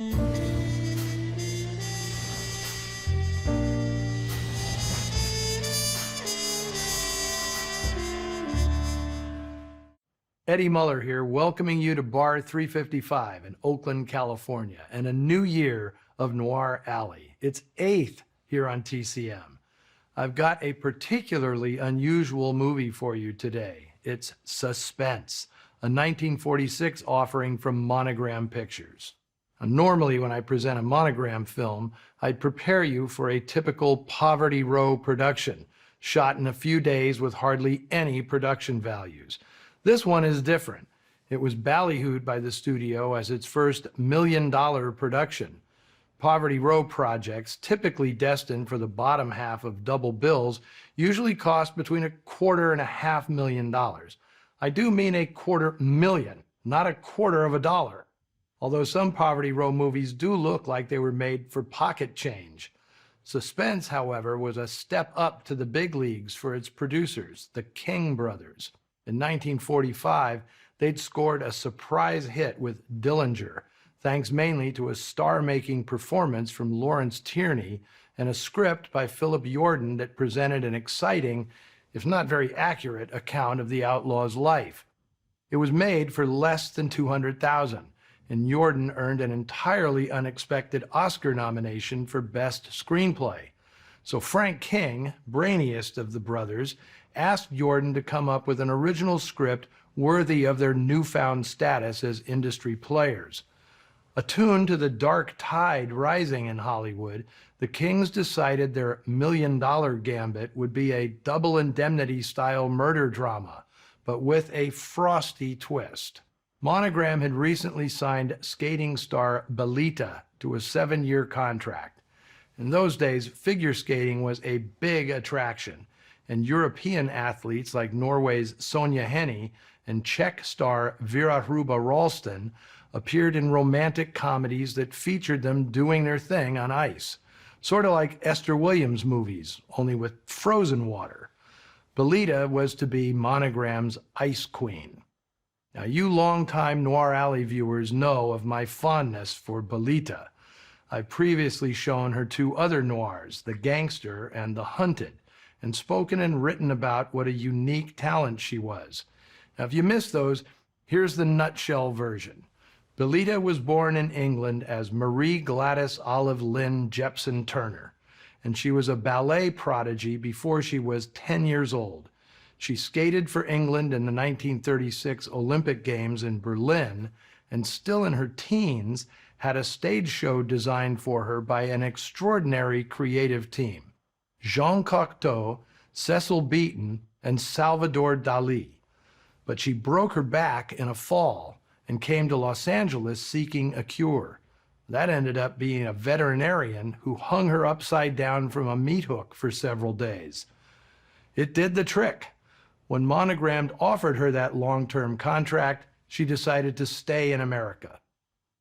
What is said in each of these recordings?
Eddie Muller here, welcoming you to Bar 355 in Oakland, California, and a new year of Noir Alley. It's 8th here on TCM. I've got a particularly unusual movie for you today. It's Suspense, a 1946 offering from Monogram Pictures. Now, normally when I present a Monogram film, I'd prepare you for a typical Poverty Row production, shot in a few days with hardly any production values. This one is different. It was ballyhooed by the studio as its first $1 million production. Poverty Row projects, typically destined for the bottom half of double bills, usually cost between $250,000 and $500,000. I do mean $250,000, not $0.25. Although some Poverty Row movies do look like they were made for pocket change. Suspense, however, was a step up to the big leagues for its producers, the King brothers. In 1945, they'd scored a surprise hit with Dillinger, thanks mainly to a star-making performance from Lawrence Tierney and a script by Philip Yordan that presented an exciting, if not very accurate, account of the outlaw's life. It was made for less than $200,000, and Yordan earned an entirely unexpected Oscar nomination for Best Screenplay. So Frank King, brainiest of the brothers, asked Yordan to come up with an original script worthy of their newfound status as industry players. Attuned to the dark tide rising in Hollywood, the Kings decided their $1 million gambit would be a Double Indemnity-style murder drama, but with a frosty twist. Monogram had recently signed skating star Belita to a 7-year contract. In those days, figure skating was a big attraction, and European athletes like Norway's Sonja Henie and Czech star Vera Hruba Ralston appeared in romantic comedies that featured them doing their thing on ice, sort of like Esther Williams movies, only with frozen water. Belita was to be Monogram's Ice Queen. Now, you longtime Noir Alley viewers know of my fondness for Belita. I've previously shown her two other noirs, The Gangster and The Hunted, and spoken and written about what a unique talent she was. Now, if you missed those, here's the nutshell version. Belita was born in England as Marie Gladys Olive Lynn Jepson Turner, and she was a ballet prodigy before she was 10 years old. She skated for England in the 1936 Olympic Games in Berlin, and still in her teens, had a stage show designed for her by an extraordinary creative team. Jean Cocteau, Cecil Beaton, and Salvador Dali. But she broke her back in a fall and came to Los Angeles seeking a cure. That ended up being a veterinarian who hung her upside down from a meat hook for several days. It did the trick. When Monogram offered her that long-term contract, she decided to stay in America.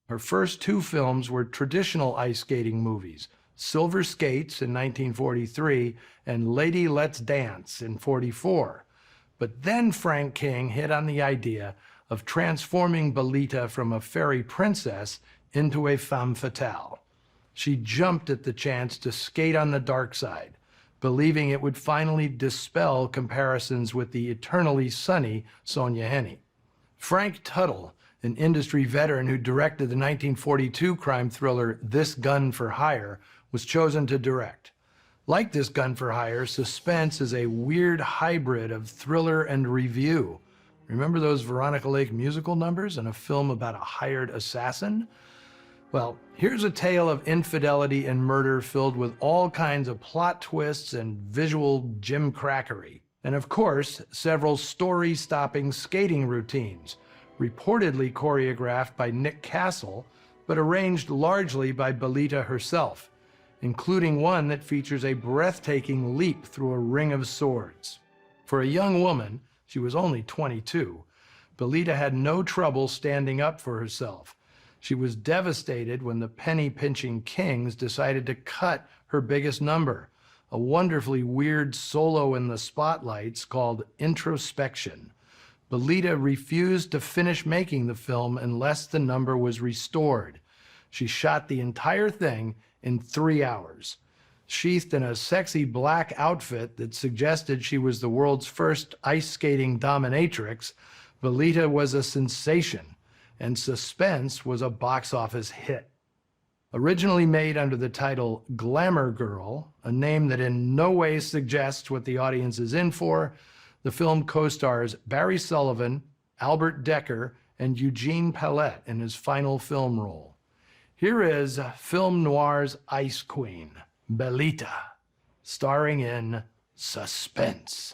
Her first two films were traditional ice skating movies, Silver Skates in 1943 and Lady Let's Dance in 1944. But then Frank King hit on the idea of transforming Belita from a fairy princess into a femme fatale. She jumped at the chance to skate on the dark side, believing it would finally dispel comparisons with the eternally sunny Sonja Henie. Frank Tuttle, an industry veteran who directed the 1942 crime thriller This Gun for Hire, was chosen to direct. Like This Gun for Hire, Suspense is a weird hybrid of thriller and review. Remember those Veronica Lake musical numbers in a film about a hired assassin? Well, here's a tale of infidelity and murder filled with all kinds of plot twists and visual gimcrackery. And of course, several story-stopping skating routines, reportedly choreographed by Nick Castle, but arranged largely by Belita herself, including one that features a breathtaking leap through a ring of swords. For a young woman, she was only 22, Belita had no trouble standing up for herself. She was devastated when the penny-pinching Kings decided to cut her biggest number, a wonderfully weird solo in the spotlights called Introspection. Belita refused to finish making the film unless the number was restored. She shot the entire thing in 3 hours. Sheathed in a sexy black outfit that suggested she was the world's first ice skating dominatrix, Velita was a sensation, and Suspense was a box office hit. Originally made under the title Glamour Girl, a name that in no way suggests what the audience is in for, the film co-stars Barry Sullivan, Albert Decker, and Eugene Pallette in his final film role. Here is film noir's Ice Queen, Velita, starring in Suspense.